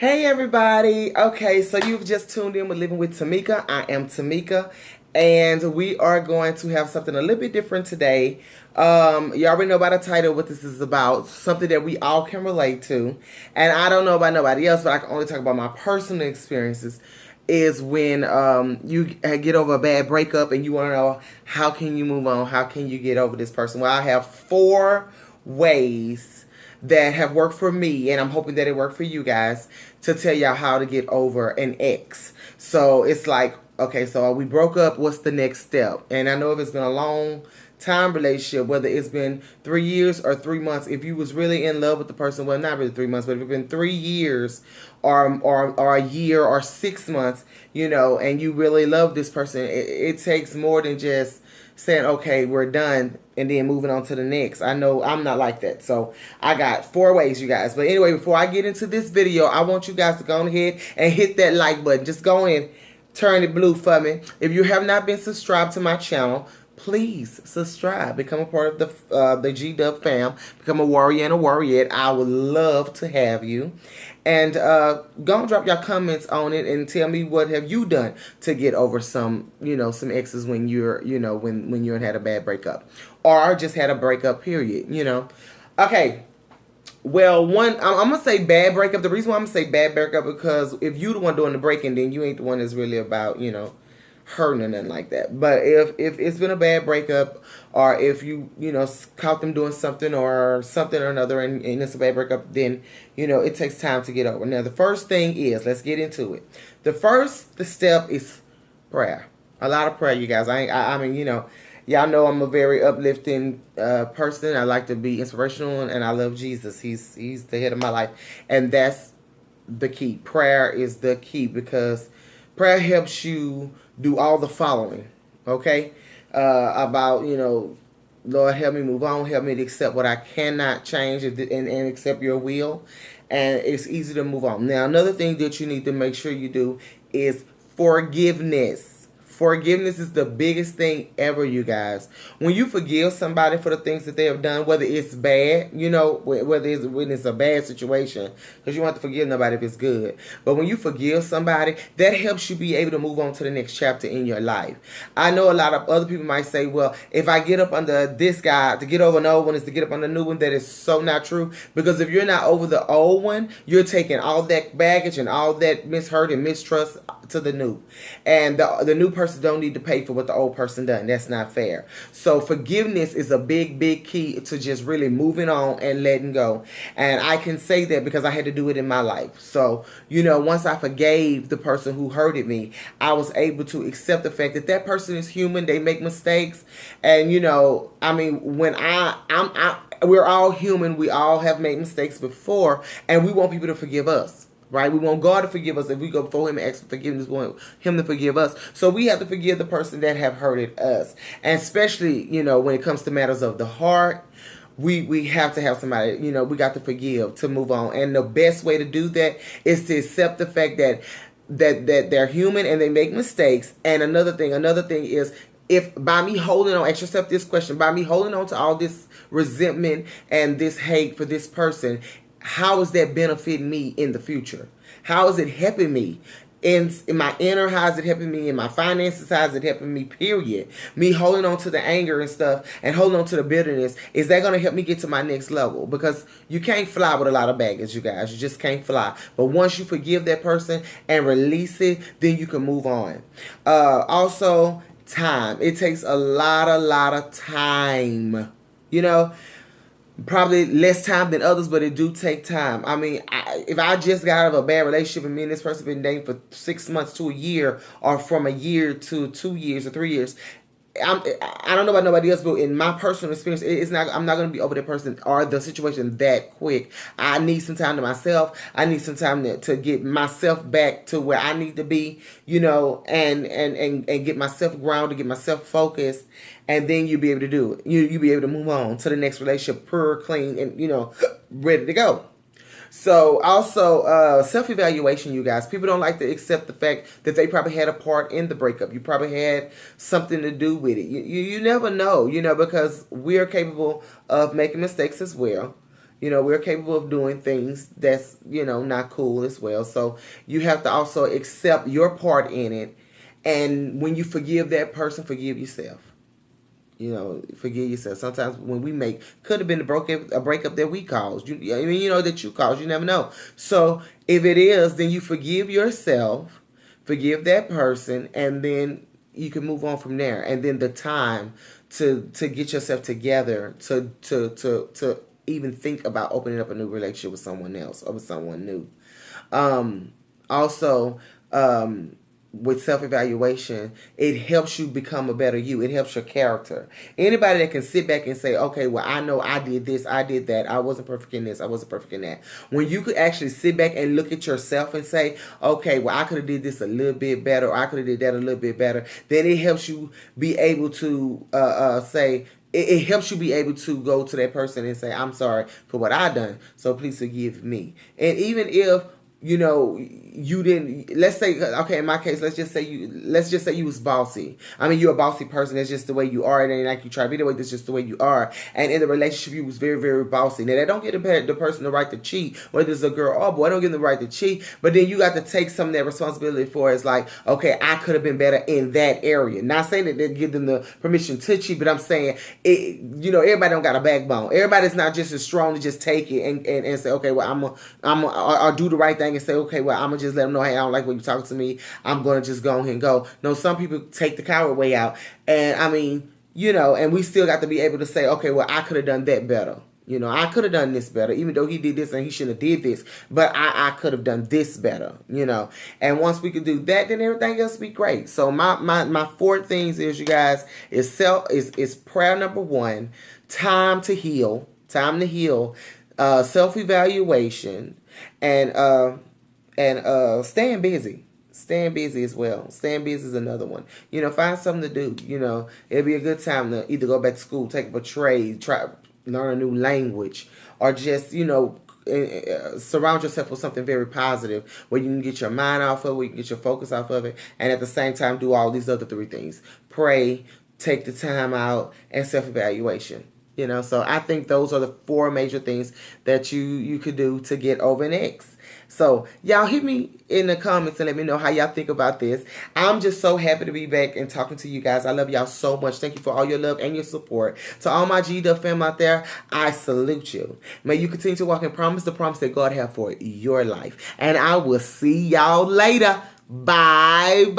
Hey everybody. Okay, so you've just tuned in with Living with Tamika. I am Tamika, and we are going to have something a little bit different today. You already know by the title what this is about, something that we all can relate to. And I don't know about nobody else, but I can only talk about my personal experiences. Is when you get over a bad breakup and you want to know how can you move on, how can you get over this person. Well, I have 4 ways that have worked for me, and I'm hoping that it worked for you guys, to tell y'all how to get over an ex. So it's like, okay, so we broke up, what's the next step? And I know if it's been a long time relationship, whether it's been 3 years or 3 months, if you was really in love with the person, well, not really 3 months, but if it's been 3 years or a year or 6 months, and you really love this person, it takes more than just saying, okay, we're done, and then moving on to the next. I know I'm not like that. So I got 4 ways, you guys. But anyway, before I get into this video, I want you guys to go ahead and hit that like button. Just go in, turn it blue for me. If you have not been subscribed to my channel, please subscribe. Become a part of the G-Dub fam. Become a warrior and a warriorette. I would love to have you. And go and drop your comments on it and tell me what have you done to get over some exes when you're, when you had a bad breakup. Or just had a breakup, period, Okay. Well, I'm going to say bad breakup. The reason why I'm going to say bad breakup, because if you the one doing the breaking, then you ain't the one that's really about, hurting or nothing like that. But if it's been a bad breakup, or if you caught them doing something or another, and it's a bad breakup, then it takes time to get over. Now the first thing is, let's get into it. The first step is prayer. A lot of prayer, you guys. I mean, y'all know I'm a very uplifting person. I like to be inspirational, and I love Jesus. He's the head of my life, and that's the key. Prayer is the key, because prayer helps you do all the following, okay? About, Lord, help me move on. Help me to accept what I cannot change, and accept your will. And it's easy to move on. Now, another thing that you need to make sure you do is forgiveness. Forgiveness is the biggest thing ever, you guys. When you forgive somebody for the things that they have done, whether it's bad, when it's a bad situation, because you don't have to forgive nobody if it's good. But when you forgive somebody, that helps you be able to move on to the next chapter in your life. I know a lot of other people might say, well, if I get up under this guy, to get over an old one is to get up under the new one. That is so not true. Because if you're not over the old one, you're taking all that baggage and all that mishurt and mistrust to the new. And the new person don't need to pay for what the old person done. That's not fair. So forgiveness is a big, big key to just really moving on and letting go. And I can say that because I had to do it in my life. So, once I forgave the person who hurted me, I was able to accept the fact that that person is human. They make mistakes. And, when we're all human. We all have made mistakes before, and we want people to forgive us. Right? We want God to forgive us. If we go before him and ask for forgiveness, we want him to forgive us. So we have to forgive the person that have hurted us. And especially, when it comes to matters of the heart, we have to have somebody, we got to forgive to move on. And the best way to do that is to accept the fact that they're human and they make mistakes. And another thing is, if by me holding on, ask yourself this question, by me holding on to all this resentment and this hate for this person, how is that benefiting me in the future? How is it helping me in my inner? How is it helping me in my finances? How is it helping me, period? Me holding on to the anger and stuff and holding on to the bitterness, is that going to help me get to my next level? Because you can't fly with a lot of baggage, you guys. You just can't fly. But once you forgive that person and release it, then you can move on. Also, time. It takes a lot of time. Probably less time than others, but it do take time. I mean, if I just got out of a bad relationship and me and this person been dating for 6 months to a year, or from a year to 2 years or 3 years, I don't know about nobody else, but in my personal experience, I'm not going to be over that person or the situation that quick. I need some time to myself. I need some time to get myself back to where I need to be, and get myself grounded, get myself focused, and then you'll be able to do it. You'll be able to move on to the next relationship, pure, clean, and, ready to go. So also self-evaluation, you guys. People don't like to accept the fact that they probably had a part in the breakup. You probably had something to do with it. You never know, because we are capable of making mistakes as well. we're capable of doing things that's, not cool as well. So you have to also accept your part in it. And when you forgive that person, forgive yourself. Forgive yourself. Sometimes when we could have been a breakup that we caused. That you caused. You never know. So if it is, then you forgive yourself, forgive that person, and then you can move on from there. And then the time to get yourself together to even think about opening up a new relationship with someone else or with someone new. Also, with self-evaluation, it helps you become a better you. It helps your character. Anybody that can sit back and say, okay, well, I know I did this, I did that, I wasn't perfect in this, I wasn't perfect in that. When you could actually sit back and look at yourself and say, okay, well, I could have did this a little bit better, or I could have did that a little bit better, then it helps you be able to say, it helps you be able to go to that person and say, I'm sorry for what I done, so please forgive me. And even if you didn't, let's say, okay, in my case, let's just say you was bossy. I mean, you're a bossy person. That's just the way you are. It ain't like you try to be the way. That's just the way you are. And in the relationship, you was very, very bossy. Now, that don't give the person the right to cheat, whether it's a girl or boy, don't give them the right to cheat. But then you got to take some of that responsibility for it's like, okay, I could have been better in that area. Not saying that they give them the permission to cheat, but I'm saying, everybody don't got a backbone. Everybody's not just as strong to just take it and say, okay, well, I'll do the right thing and say, okay, well, I'm going to just let them know, hey, I don't like when you talk to me. I'm going to just go ahead and go. No, some people take the coward way out. And I mean, and we still got to be able to say, okay, well, I could have done that better. I could have done this better, even though he did this and he shouldn't have did this. But I could have done this better, And once we could do that, then everything else will be great. So my 4 things is, you guys, is prayer number 1, time to heal, self-evaluation, and staying busy. Staying busy as well. Staying busy is another one. Find something to do. It'll be a good time to either go back to school, take up a trade, try learn a new language, or just surround yourself with something very positive where you can get your mind off of it, where you can get your focus off of it, and at the same time do all these other 3 things: pray, take the time out, and self-evaluation. So I think those are the 4 major things that you could do to get over an ex. So y'all hit me in the comments and let me know how y'all think about this. I'm just so happy to be back and talking to you guys. I love y'all so much. Thank you for all your love and your support. To all my G-Dub fam out there, I salute you. May you continue to walk in the promise that God has for your life. And I will see y'all later. Bye-bye.